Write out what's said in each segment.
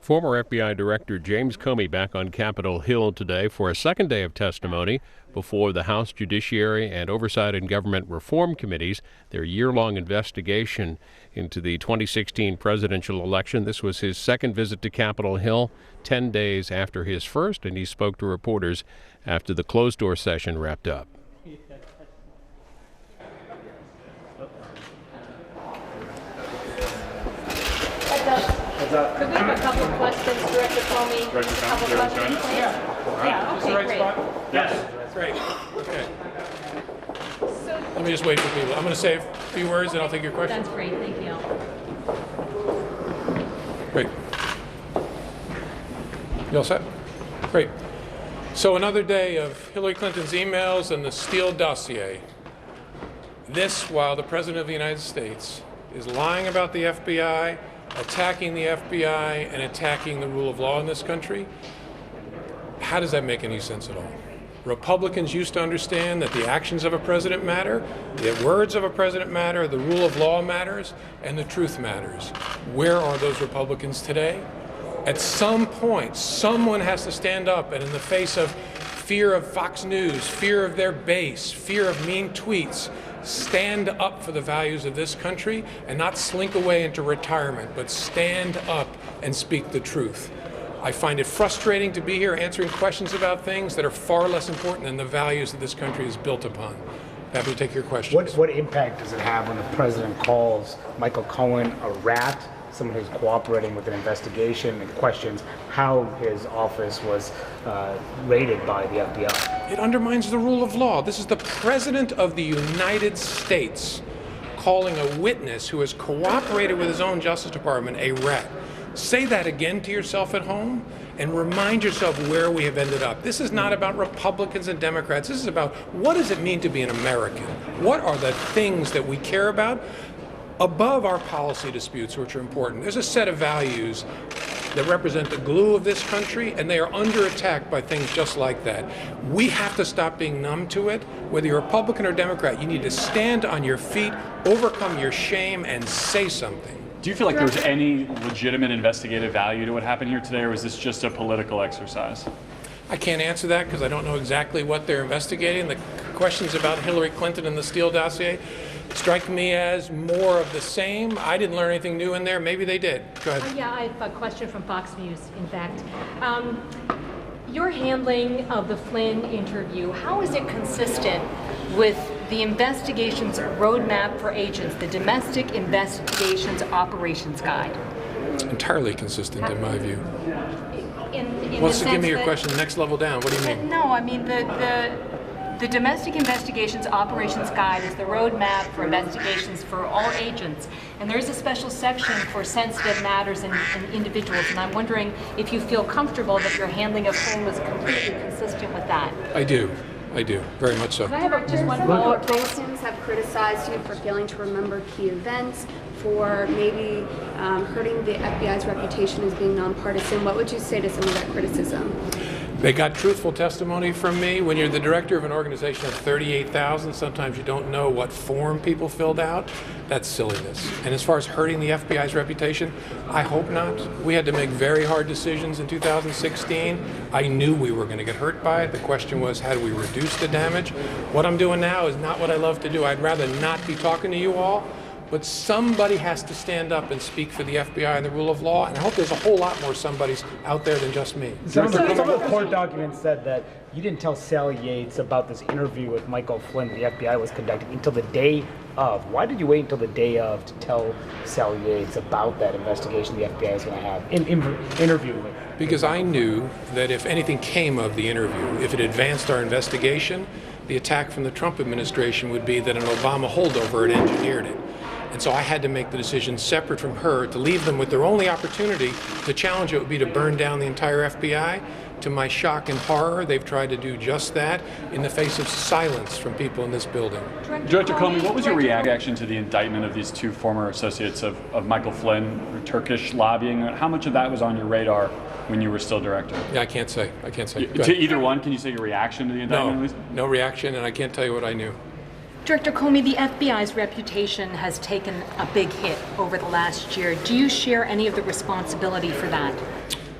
Former FBI Director James Comey back on Capitol Hill today for a second day of testimony before the House Judiciary and Oversight and Government Reform Committees, their year-long investigation into the 2016 presidential election. This was his second visit to Capitol Hill, 10 days after his first, and he spoke to reporters after the closed-door session wrapped up. Could we have a couple of questions, Director Comey? A couple of questions, please? Yeah, okay, great. Yes. Great. Okay. Let me just wait for people. I'm going to say a few words and I'll take your question. That's great, thank you. Great. You all set? Great. So another day of Hillary Clinton's emails and the Steele dossier. This while the President of the United States is lying about the FBI, attacking the FBI, and attacking the rule of law in this country. How does that make any sense at all? Republicans used to understand that the actions of a president matter, the words of a president matter, the rule of law matters, and the truth matters. Where are those Republicans today? At some point, someone has to stand up and in the face of fear of Fox News, fear of their base, fear of mean tweets, stand up for the values of this country and not slink away into retirement, but stand up and speak the truth. I find it frustrating to be here answering questions about things that are far less important than the values that this country is built upon. Happy to take your questions. What impact does it have when the president calls Michael Cohen a rat, someone who's cooperating with an investigation, and questions how his office was raided by the FBI? It undermines the rule of law. This is the President of the United States calling a witness who has cooperated with his own Justice Department a rat. Say that again to yourself at home and remind yourself where we have ended up. This is not about Republicans and Democrats. This is about what does it mean to be an American? What are the things that we care about? Above our policy disputes, which are important, there's a set of values that represent the glue of this country, and they are under attack by things just like that. We have to stop being numb to it. Whether you're Republican or Democrat, you need to stand on your feet, overcome your shame, and say something. Do you feel like there was any legitimate investigative value to what happened here today, or was this just a political exercise? I can't answer that because I don't know exactly what they're investigating. The questions about Hillary Clinton and the Steele dossier strike me as more of the same. I didn't learn anything new in there. Maybe they did. Go ahead. Yeah, I have a question from Fox News, in fact. Your handling of the Flynn interview, how is it consistent with the investigation's roadmap for agents, the Domestic Investigations Operations Guide? Entirely consistent in my view. In Well, so give me your question, next level down. What do you mean? No, I mean the Domestic Investigations Operations Guide is the roadmap for investigations for all agents, and there's a special section for sensitive matters and individuals, and I'm wondering if you feel comfortable that your handling of Flynn was completely consistent with that. I do, very much so. I have just one Some follow-up. Republicans have criticized you for failing to remember key events, for maybe hurting the FBI's reputation as being nonpartisan. What would you say to some of that criticism? They got truthful testimony from me. When you're the director of an organization of 38,000, sometimes you don't know what form people filled out. That's silliness. And as far as hurting the FBI's reputation, I hope not. We had to make very hard decisions in 2016. I knew we were going to get hurt by it. The question was, how do we reduce the damage? What I'm doing now is not what I love to do. I'd rather not be talking to you all. But somebody has to stand up and speak for the FBI and the rule of law, and I hope there's a whole lot more somebodies out there than just me. Some of the court documents said that you didn't tell Sally Yates about this interview with Michael Flynn the FBI was conducting until the day of. Why did you wait until the day of to tell Sally Yates about that investigation the FBI is going to have, interview with? Because I knew that if anything came of the interview, if it advanced our investigation, the attack from the Trump administration would be that an Obama holdover had engineered it. And so I had to make the decision separate from her to leave them with their only opportunity to challenge it would be to burn down the entire FBI. To my shock and horror, they've tried to do just that in the face of silence from people in this building. Director Comey, what was your reaction to the indictment of these two former associates of Michael Flynn, Turkish lobbying? How much of that was on your radar when you were still director? Yeah, I can't say. To either one, can you say your reaction to the indictment? No reaction, and I can't tell you what I knew. Director Comey, the FBI's reputation has taken a big hit over the last year. Do you share any of the responsibility for that?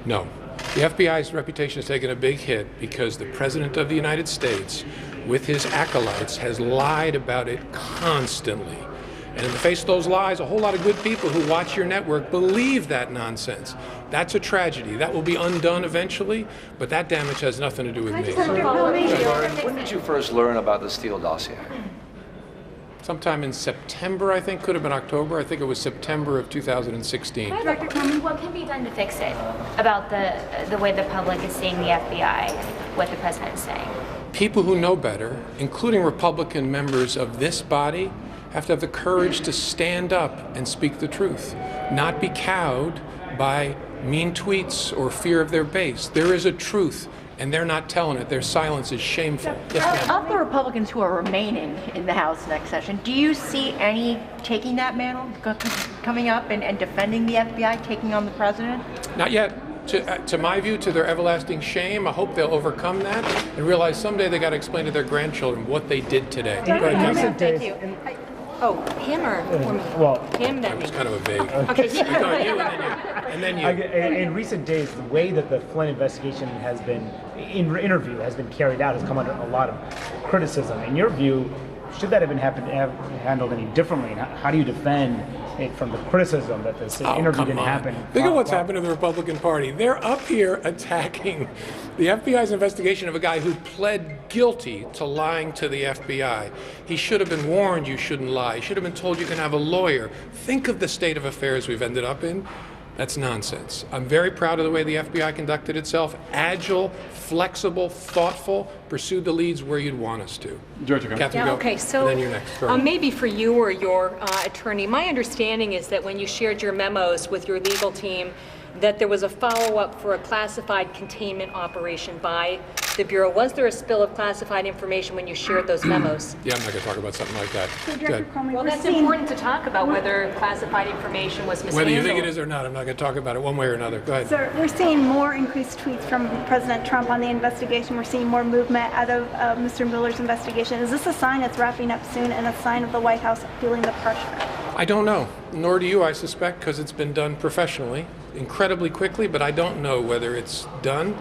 No. The FBI's reputation has taken a big hit because the President of the United States, with his acolytes, has lied about it constantly. And in the face of those lies, a whole lot of good people who watch your network believe that nonsense. That's a tragedy. That will be undone eventually, but that damage has nothing to do with me. When did you first learn about the Steele dossier? Sometime in September, I think, could have been October. I think it was September of 2016. Dr. Comey, what can be done to fix it about the way the public is seeing the FBI, what the president is saying? People who know better, including Republican members of this body, have to have the courage to stand up and speak the truth, not be cowed by mean tweets or fear of their base. There is a truth, and they're not telling it. Their silence is shameful. Yes, ma'am. Of the Republicans who are remaining in the House next session, do you see any taking that mantle, coming up and defending the FBI, taking on the president? Not yet. To my view, to their everlasting shame, I hope they'll overcome that and realize someday they got to explain to their grandchildren what they did today. Go ahead, Councilman. Thank you. Oh, him or me? Well, Him, then That was me. kind of a vague. Okay. You and then you. in recent days, the way that the Flynn investigation has been, interview has been carried out, has come under a lot of criticism. In your view, should that have been handled any differently? And how do you defend it from the criticism that this interview didn't happen? Think of what's happened to the Republican Party. They're up here attacking the FBI's investigation of a guy who pled guilty to lying to the FBI. He should have been warned you shouldn't lie. He should have been told you can have a lawyer. Think of the state of affairs we've ended up in. That's nonsense. I'm very proud of the way the FBI conducted itself. Agile, flexible, thoughtful, pursued the leads where you'd want us to. Director Comey. Catherine, Yeah, go. okay, so And then you're next. Sorry. maybe for you or your attorney, my understanding is that when you shared your memos with your legal team, that there was a follow-up for a classified containment operation by the Bureau. Was there a spill of classified information when you shared those memos? Yeah, I'm not going to talk about something like that. So, Go Director ahead. Comey, Well, we're that's seeing- important to talk about, whether classified information was mishandled. Whether you think it is or not, I'm not going to talk about it one way or another. Go ahead. So we're seeing more increased tweets from President Trump on the investigation. We're seeing more movement out of Mr. Mueller's investigation. Is this a sign it's wrapping up soon and a sign of the White House feeling the pressure? I don't know, nor do you, I suspect, because it's been done professionally, incredibly quickly, but I don't know whether it's done.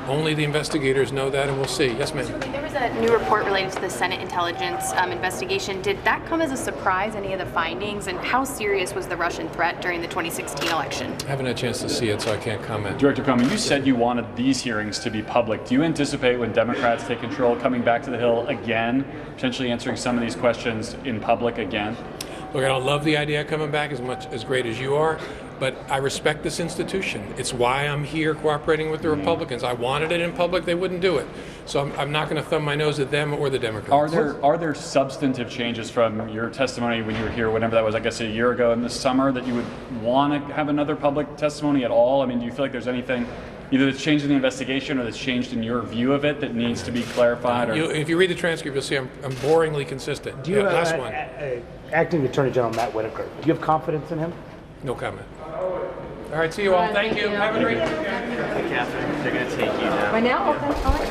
Only the investigators know that, and we'll see. Yes, ma'am. There was a new report related to the Senate intelligence investigation. Did that come as a surprise, any of the findings? And how serious was the Russian threat during the 2016 election? I haven't had a chance to see it, so I can't comment. Director Comey, you said you wanted these hearings to be public. Do you anticipate when Democrats take control, coming back to the Hill again, potentially answering some of these questions in public again? Look, I don't love the idea of coming back as great as you are, but I respect this institution. It's why I'm here cooperating with the Republicans. I wanted it in public, they wouldn't do it. So I'm not going to thumb my nose at them or the Democrats. Are there substantive changes from your testimony when you were here, whenever that was, I guess a year ago in the summer, that you would want to have another public testimony at all? I mean, do you feel like there's anything either that's changed in the investigation or that's changed in your view of it that needs to be clarified? Or? If you read the transcript, you'll see I'm boringly consistent. Do you, last one. Acting Attorney General Matt Whitaker, do you have confidence in him? No comment. All right, see you all. Thank you. Have a great day. Right now? Okay, all right.